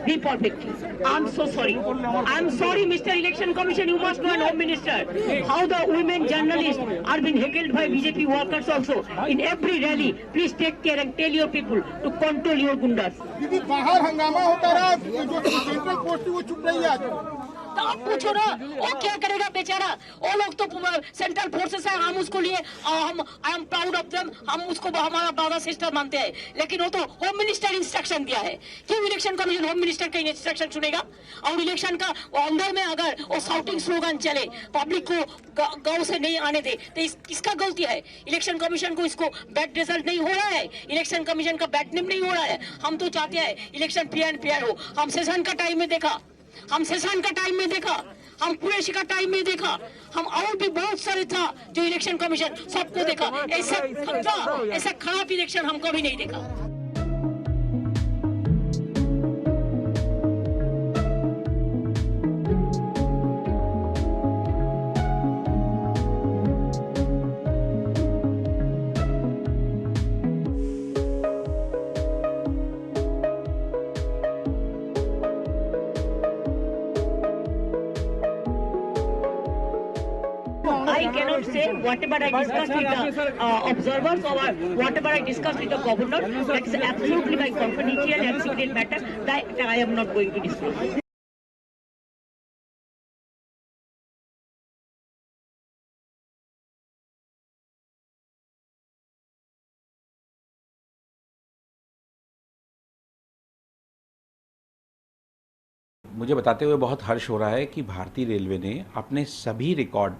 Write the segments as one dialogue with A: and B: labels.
A: be perfect. I'm so sorry. I'm sorry, Mr. Election Commission. You must know, and Home Minister, how the women journalists are being heckled by BJP workers also in every rally. Please take care and tell your people to control your gundas.
B: दीदी बाहर हंगामा होता रहा, जो central post थी वो चुप रही है आज।
A: तो आप पूछो ना, वो क्या करेगा बेचारा? वो लोग तो सेंट्रल फोर्सेस है, हम उसको लिए हम I am proud of them, हम उसको हमारा ब्रदर सिस्टर मानते हैं। लेकिन वो तो होम मिनिस्टर इंस्ट्रक्शन दिया है। क्यों इलेक्शन कमीशन होम मिनिस्टर का इंस्ट्रक्शन सुनेगा? और इलेक्शन का अंदर में अगर वो साउटिंग स्लोगन चले, पब्लिक को गांव से नहीं आने दे, तो किसका गलती है? इलेक्शन कमीशन को इसको बैड रिजल्ट नहीं हो रहा है, इलेक्शन कमीशन का बैड नेम नहीं हो रहा है। हम तो चाहते हैं इलेक्शन फ्री एंड फेयर हो। हम सेशन का टाइम में देखा, हम सेशन का टाइम में देखा, हम कुरैशी का टाइम में देखा, हम और भी बहुत सारे था जो इलेक्शन कमीशन सबको देखा। ऐसा खराब इलेक्शन हम कभी नहीं देखा। I cannot say whatever I discussed with the observers or whatever I discussed with the governor, that is absolutely my confidential and secret matter that I am not going to discuss.
C: मुझे बताते हुए बहुत हर्ष हो रहा है कि भारतीय railway ने अपने सभी रिकॉर्ड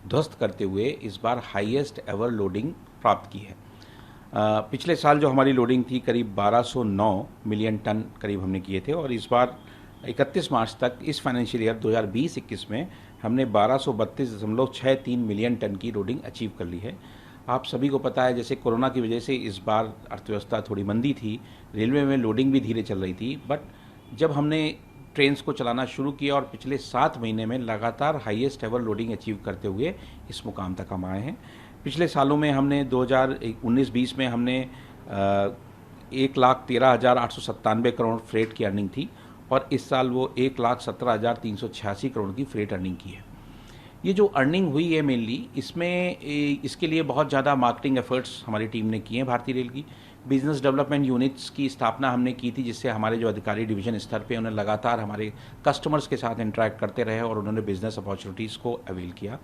C: ध्वस्त करते हुए इस बार हाईएस्ट एवर लोडिंग प्राप्त की है। पिछले साल जो हमारी लोडिंग थी करीब 1209 मिलियन टन करीब हमने किए थे, और इस बार 31 मार्च तक इस फाइनेंशियल ईयर 2020-21 में हमने 1232.63 मिलियन टन की लोडिंग अचीव कर ली है। आप सभी को पता है जैसे कोरोना की वजह से इस बार अर्थव्यवस्था थोड़ी मंदी थी, रेलवे में लोडिंग भी धीरे चल रही थी, बट जब हमने ट्रेन्स को चलाना शुरू किया और पिछले 7 महीने में लगातार हाईएस्ट एवर लोडिंग अचीव करते हुए इस मुकाम तक हम आए हैं। पिछले सालों में हमने 2019-20 में हमने 1,13,897 करोड़ फ्रेट की अर्निंग थी, और इस साल वो 1,17,386 करोड़ की फ्रेट अर्निंग की है। ये जो अर्निंग हुई है मेनली इसके लिए बहुत ज़्यादा मार्केटिंग एफर्ट्स हमारी टीम ने किए हैं। भारतीय रेल की बिजनेस डेवलपमेंट यूनिट्स की स्थापना हमने की थी, जिससे हमारे जो अधिकारी डिवीजन स्तर पे उन्हें लगातार हमारे कस्टमर्स के साथ इंटरेक्ट करते रहे और उन्होंने बिजनेस अपॉर्चुनिटीज़ को अवेल किया।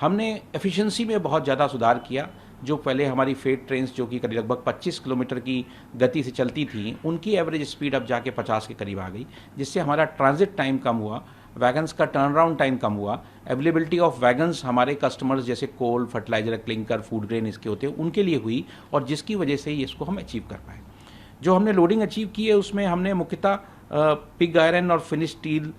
C: हमने एफिशिएंसी में बहुत ज़्यादा सुधार किया। जो पहले हमारी फ्रेट ट्रेन्स जो कि करीब लगभग 25 किलोमीटर की गति से चलती थी, उनकी एवरेज स्पीड अब जाके 50 के करीब आ गई, जिससे हमारा ट्रांजिट टाइम कम हुआ, वैगन्स का टर्न अराउंड टाइम कम हुआ, अवेलेबिलिटी ऑफ वैगन्स हमारे कस्टमर्स जैसे कोल, फर्टिलाइजर, क्लिंकर, फूड ग्रेन इसके होते हैं उनके लिए हुई, और जिसकी वजह से इसको हम अचीव कर पाए। जो हमने लोडिंग अचीव की है उसमें हमने मुख्यतः पिग आयरन और फिनिश स्टील,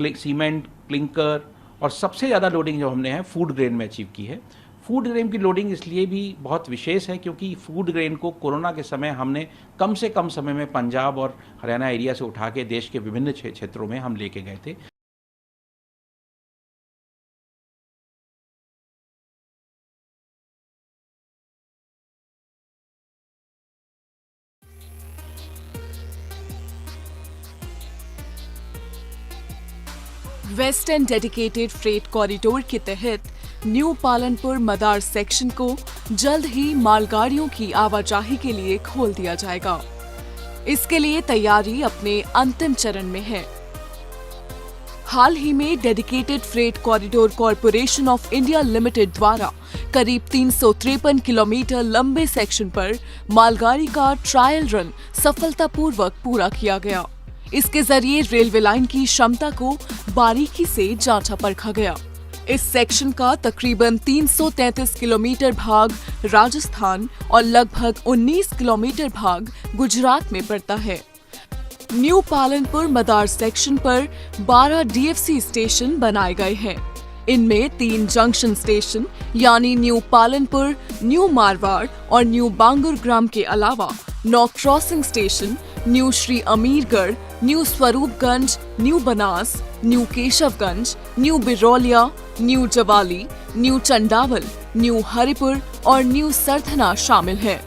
C: सीमेंट, क्लिंकर, और सबसे ज़्यादा लोडिंग जो हमने है फूड ग्रेन में अचीव की है। फूड ग्रेन की लोडिंग इसलिए भी बहुत विशेष है क्योंकि फूड ग्रेन को कोरोना के समय हमने कम से कम समय में पंजाब और हरियाणा एरिया से उठा के देश के विभिन्न क्षेत्रों में हम लेके गए थे।
D: वेस्टर्न डेडिकेटेड फ्रेट कॉरिडोर के तहत न्यू पालनपुर मदार सेक्शन को जल्द ही मालगाड़ियों की आवाजाही के लिए खोल दिया जाएगा। इसके लिए तैयारी अपने अंतिम चरण में है। हाल ही में dedicated freight corridor corporation of India limited द्वारा करीब 353 किलोमीटर लंबे सेक्शन पर मालगाड़ी का ट्रायल रन सफलतापूर्वक पूरा किया गया। इसके जरिए रेलवे लाइन की क्षमता को बारीकी से जांचा परखा गया। इस सेक्शन का तकरीबन 333 किलोमीटर भाग राजस्थान और लगभग 19 किलोमीटर भाग गुजरात में पड़ता है। न्यू पालनपुर मदार सेक्शन पर 12 डीएफसी स्टेशन बनाए गए हैं। इनमें 3 जंक्शन स्टेशन यानी न्यू पालनपुर, न्यू मारवाड़ और न्यू बांगुरग्राम के अलावा 9 crossing station new Shri Amirgarh, new Swarupganj, new Banas, new Keshavganj, new Biroliya, new Jawali, new Chandawal, new Haripur और न्यू सरथना शामिल हैं।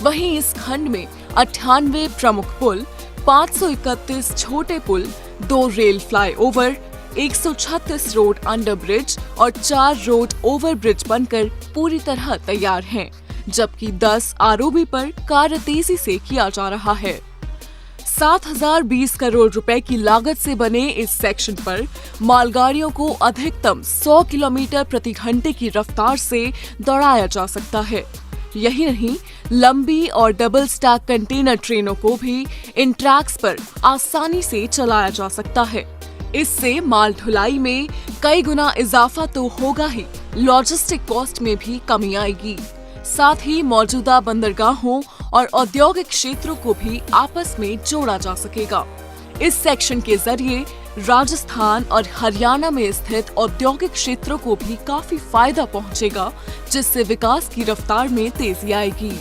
D: वहीं इस खंड में 98 प्रमुख पुल, 531 छोटे पुल, 2 rail flyover, 136 road under bridge और 4 रोड ओवर ब्रिज बनकर पूरी तरह तैयार हैं, जबकि 10 आरओबी पर कार्य तेजी से किया जा रहा है। 7,020 करोड़ रुपए की लागत से बने इस सेक्शन पर मालगाड़ियों को अधिकतम 100 किलोमीटर प्रति घंटे की रफ्तार से दौड़ाया जा सकता है। यही नहीं, लंबी और डबल स्टैक कंटेनर ट्रेनों को भी इन ट्रैक्स पर आसानी से चलाया जा सकता है। इससे माल ढुलाई में कई गुना इजाफा तो होगा ही, लॉजिस्टिक कॉस्ट में भी कमी आएगी। साथ ही मौजूदा बंदरगाहों और औद्योगिक क्षेत्रों को भी आपस में जोड़ा जा सकेगा। इस सेक्शन के जरिए राजस्थान और हरियाणा में स्थित औद्योगिक क्षेत्रों को भी काफी फायदा पहुंचेगा, जिससे विकास की रफ्तार में तेजी आएगी।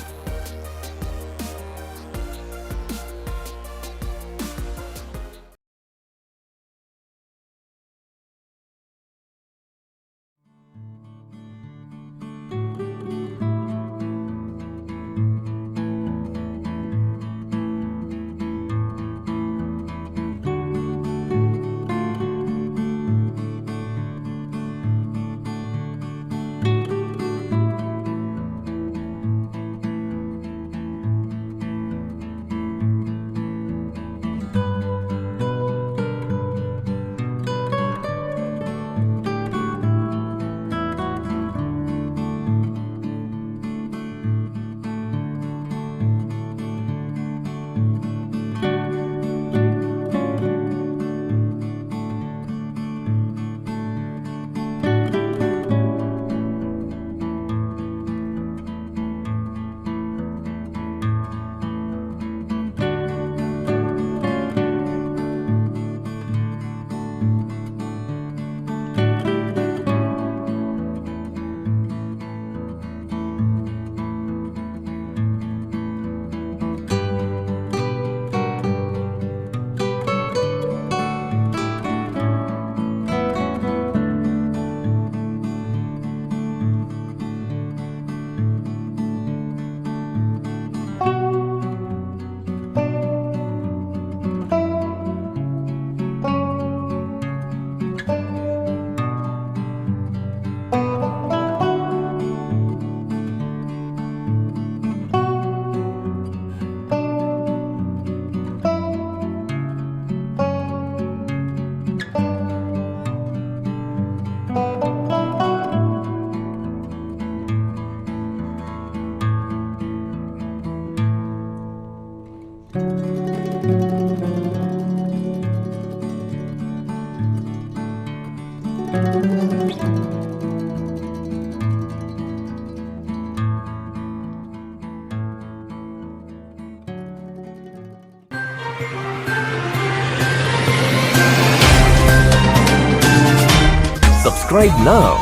E: Subscribe now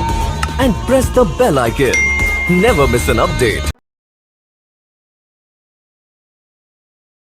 E: and press the bell icon. Never miss an update.